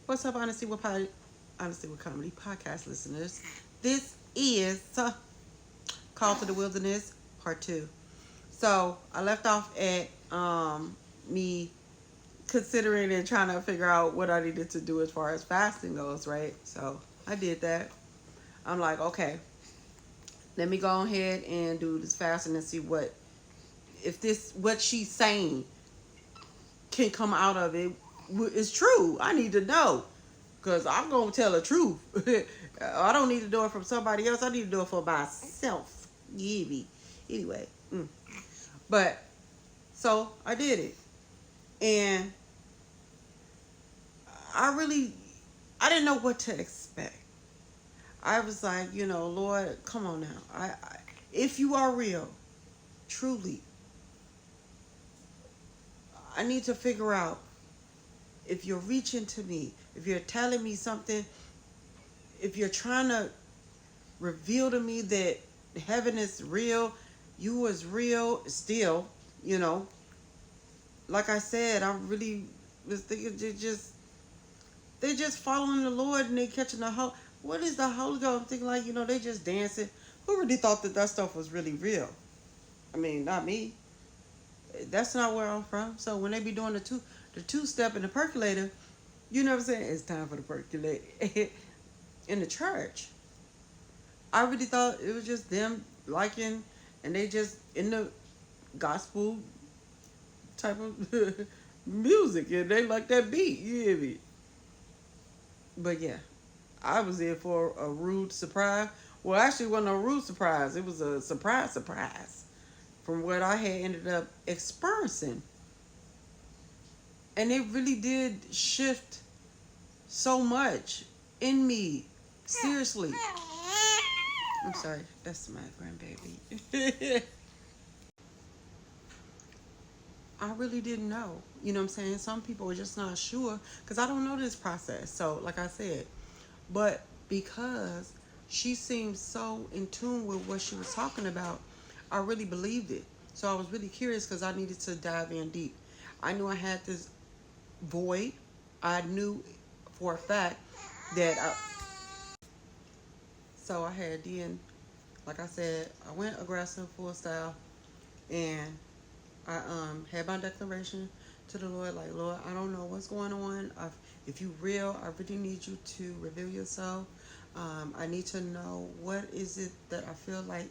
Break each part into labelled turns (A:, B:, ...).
A: What's up, Honesty with Comedy podcast listeners? This is Call to the Wilderness Part 2. So I left off at me considering and trying to figure out what I needed to do as far as fasting goes, right? So I did that. I'm like, okay, let me go ahead and do this fasting and see what she's saying can come out of it is true. I need to know. Because I'm going to tell the truth. I don't need to do it from somebody else. I need to do it for myself. Yeah. Anyway. But, so I did it. And I didn't know what to expect. I was like, Lord, come on now. If you are real, truly, I need to figure out if you're reaching to me, if you're telling me something, if you're trying to reveal to me that heaven is real, you is real still, like I said, I really was thinking they're just following the Lord and they catching what is the Holy Ghost? I'm thinking like, they just dancing. Who really thought that stuff was really real? I mean, not me. That's not where I'm from. So when they be doing the two step in the percolator, you know what I'm saying? It's time for the percolator in the church. I really thought it was just them liking, and they just in the gospel type of music, and they like that beat. You hear me? But yeah, I was in for a rude surprise. Well, actually, it wasn't a rude surprise. It was a surprise from what I had ended up experiencing, and it really did shift so much in me. Seriously. I'm sorry, that's my grandbaby. I really didn't know. You know what I'm saying? Some people are just not sure because I don't know this process. So, like I said, but because she seemed so in tune with what she was talking about, I really believed it. So I was really curious because I needed to dive in deep. I knew I had this void. I knew for a fact that so I had then, like I said, I went aggressive full style, and I had my declaration to the Lord, like, Lord, I don't know what's going on. If you real, I really need you to reveal yourself. I need to know what is it that I feel like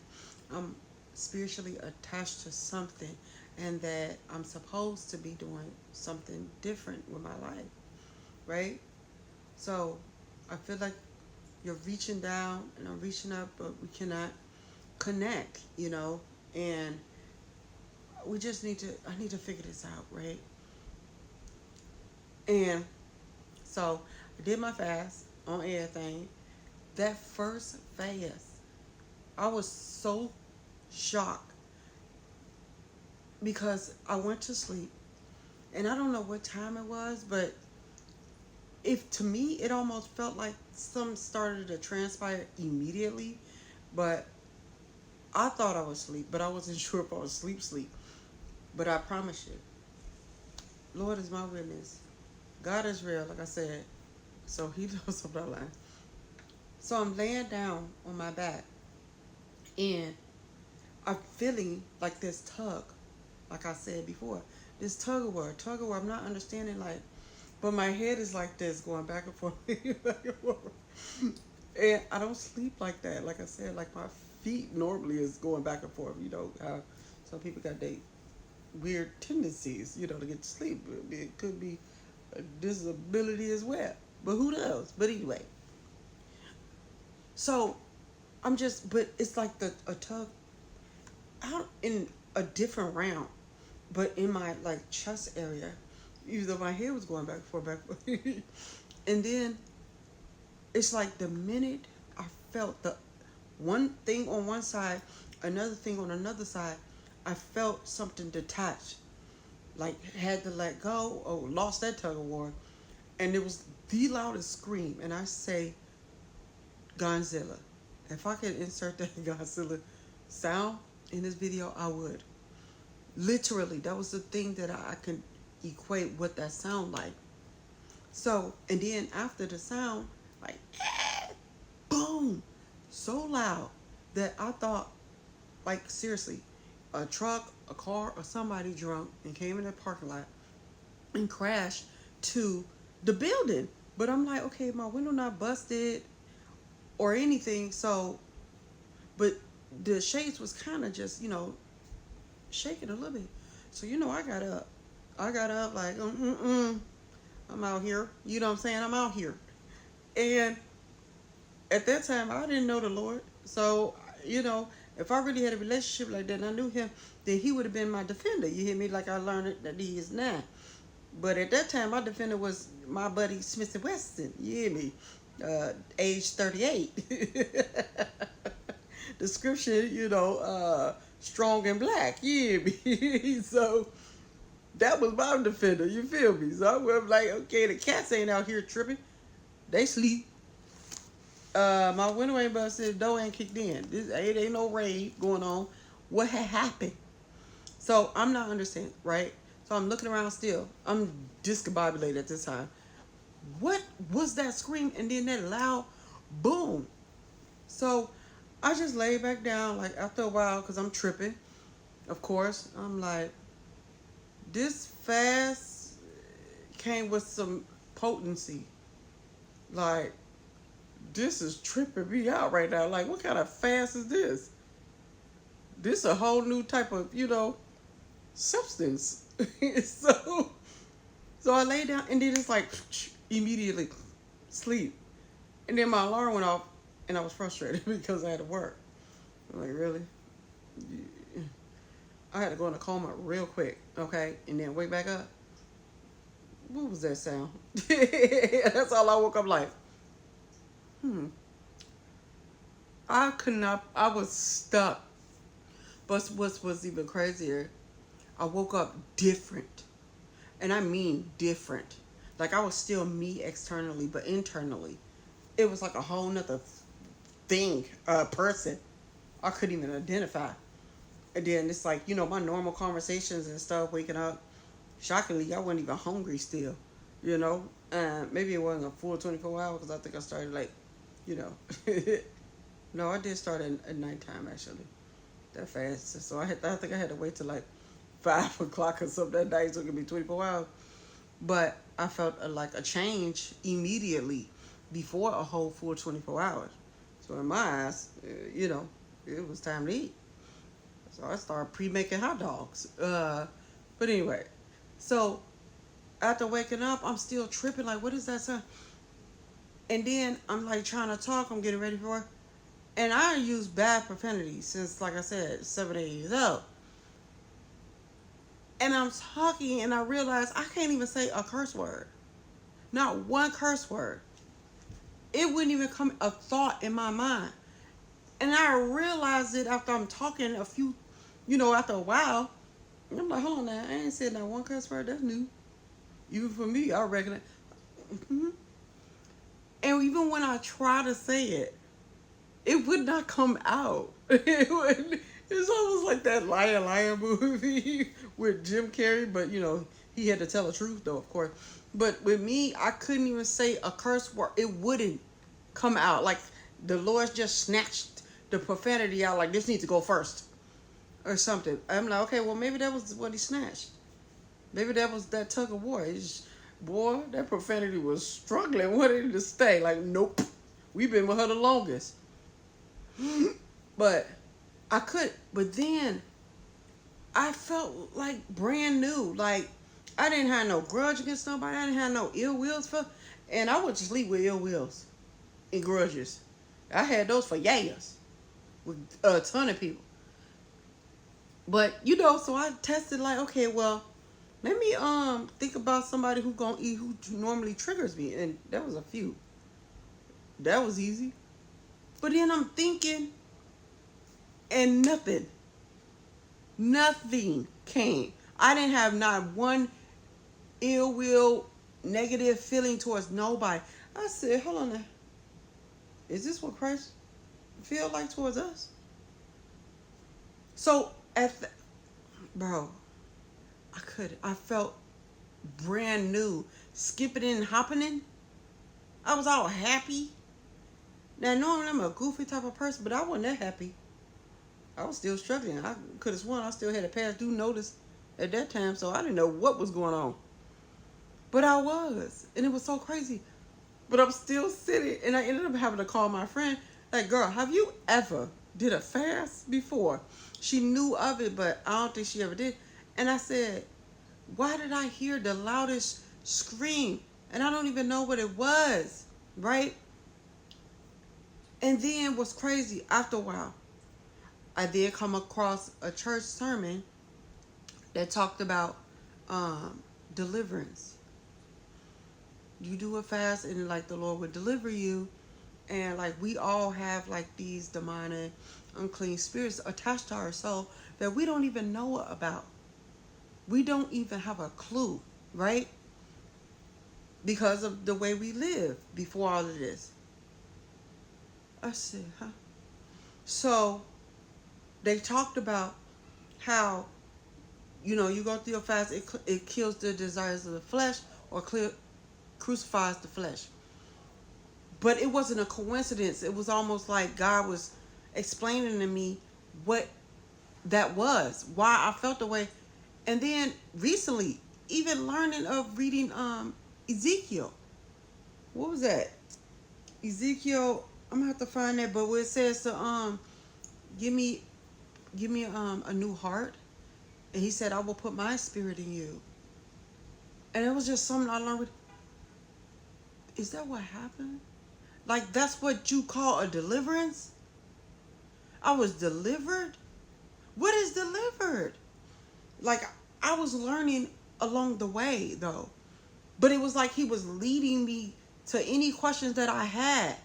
A: I'm spiritually attached to something, and that I'm supposed to be doing something different with my life, right? So I feel like you're reaching down and I'm reaching up, but we cannot connect, and I need to figure this out, right? And so I did my fast on everything. That first fast, I was so shocked because I went to sleep, and I don't know what time it was, but if to me it almost felt like something started to transpire immediately, but I thought I was asleep, but I wasn't sure if I was sleep. But I promise you, Lord is my witness. God is real, like I said. So he knows I'm not lying. So I'm laying down on my back, and I'm feeling like this tug, like I said before. This tug of war. I'm not understanding, like, but my head is like this, going back and forth, back and forth. And I don't sleep like that. Like I said, like my feet normally is going back and forth. You know how some people got they weird tendencies, to get to sleep. It could be a disability as well. But who knows? But anyway, so but it's like a tug out in a different round, but in my like chest area, even though my head was going back and forth. And then it's like the minute I felt the one thing on one side, another thing on another side, I felt something detached, like had to let go or lost that tug of war, and it was the loudest scream. And I say, Godzilla. If I could insert that Godzilla sound in this video, I would. Literally, that was the thing that I could equate what that sound like. So, and then after the sound, like, boom, so loud that I thought, like, seriously, a truck, a car, or somebody drunk and came in the parking lot and crashed to the building. But I'm like, okay, my window not busted or anything. So, but the shades was kind of just, shaking a little bit. So, I got up. I got up like, I'm out here. You know what I'm saying? I'm out here. And at that time, I didn't know the Lord. So, if I really had a relationship like that and I knew him, then he would have been my defender. You hear me? Like I learned it that he is now. But at that time, my defender was my buddy Smith and Wesson. You hear me? Age 38. Description, strong and black. You hear me? So that was my defender. You feel me? So I was like, okay, the cats ain't out here tripping. They sleep. My window ain't busted. The door ain't kicked in. It ain't no raid going on. What had happened? So I'm not understanding, right? So I'm looking around still. I'm discombobulated at this time. What was that scream? And then that loud boom. So I just lay back down, like after a while, because I'm tripping. Of course, I'm like, this fast came with some potency. Like, this is tripping me out right now. Like, what kind of fast is this? This a whole new type of, substance. so so I lay down and then it's like immediately sleep. And then my alarm went off and I was frustrated because I had to work. I'm like, really? I had to go in a coma real quick, okay? And then wake back up. What was that sound? That's all I woke up like. I could not, I was stuck. But what was even crazier, I woke up different. And I mean different. Like I was still me externally, but internally, it was like a whole nother thing, person. I couldn't even identify. And then it's like, my normal conversations and stuff, waking up. Shockingly, I wasn't even hungry still, maybe it wasn't a full 24 hours because I think I started like, no, I did start at nighttime actually, that fast. So I think I had to wait till like 5 o'clock or something that night so it could be 24 hours. But I felt like a change immediately before a whole full 24 hours. So in my eyes, it was time to eat. So I started pre-making hot dogs. But anyway, so after waking up, I'm still tripping. Like, what is that sound? And then I'm like trying to talk. I'm getting ready for it. And I use bad profanity since, like I said, 7, 8 years old. And I'm talking and I realize I can't even say a curse word. Not one curse word. It wouldn't even come a thought in my mind. And I realized it after I'm talking after a while. And I'm like, hold on now, I ain't said not one curse word. That's new. Even for me, I reckon it. Mm-hmm. And even when I try to say it, it would not come out. It's almost like that Liar movie with Jim Carrey, but he had to tell the truth though, of course. But with me, I couldn't even say a curse word. It wouldn't come out. Like the Lord just snatched the profanity out, like this needs to go first or something. I'm like, okay, well maybe that was what he snatched. Maybe that was that tug of war. Boy, that profanity was struggling, wanting to stay. Like, nope, we've been with her the longest. But I could. But then I felt like brand new. Like I didn't have no grudge against nobody. I didn't have no ill wills for. And I would sleep with ill wills and grudges. I had those for years with a ton of people. But so I tested like, okay, well, let me think about somebody who normally triggers me, and that was a few. That was easy. But then I'm thinking, and nothing came. I didn't have not one ill will, negative feeling towards nobody. I said, hold on now. Is this what Christ feel like towards us? So bro, I felt brand new. skipping and hopping. I was all happy. Now normally I'm a goofy type of person, but I wasn't that happy. I was still struggling. I could have sworn I still had a past due notice at that time, so I didn't know what was going on. But I was, and it was so crazy. But I'm still sitting, and I ended up having to call my friend. Like, girl, have you ever did a fast before? She knew of it, but I don't think she ever did. And I said, why did I hear the loudest scream? And I don't even know what it was, right? And then what's crazy, after a while, I did come across a church sermon that talked about deliverance. You do a fast and like the Lord would deliver you. And like we all have like these demonic, unclean spirits attached to our soul that we don't even know about. We don't even have a clue, right? Because of the way we live before all of this. I said, huh? So they talked about how, you go through a fast, it kills the desires of the flesh or crucifies the flesh. But it wasn't a coincidence. It was almost like God was explaining to me what that was, why I felt the way. And then recently, even learning of reading Ezekiel. What was that? Ezekiel, I'm gonna have to find that, but where it says to give me a new heart. And he said, I will put my spirit in you. And it was just something I learned. Is that what happened? Like, that's what you call a deliverance? I was delivered? What is delivered? Like, I was learning along the way, though. But it was like he was leading me to any questions that I had.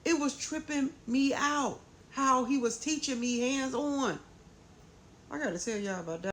A: It was tripping me out how he was teaching me hands on. I got to tell y'all about that.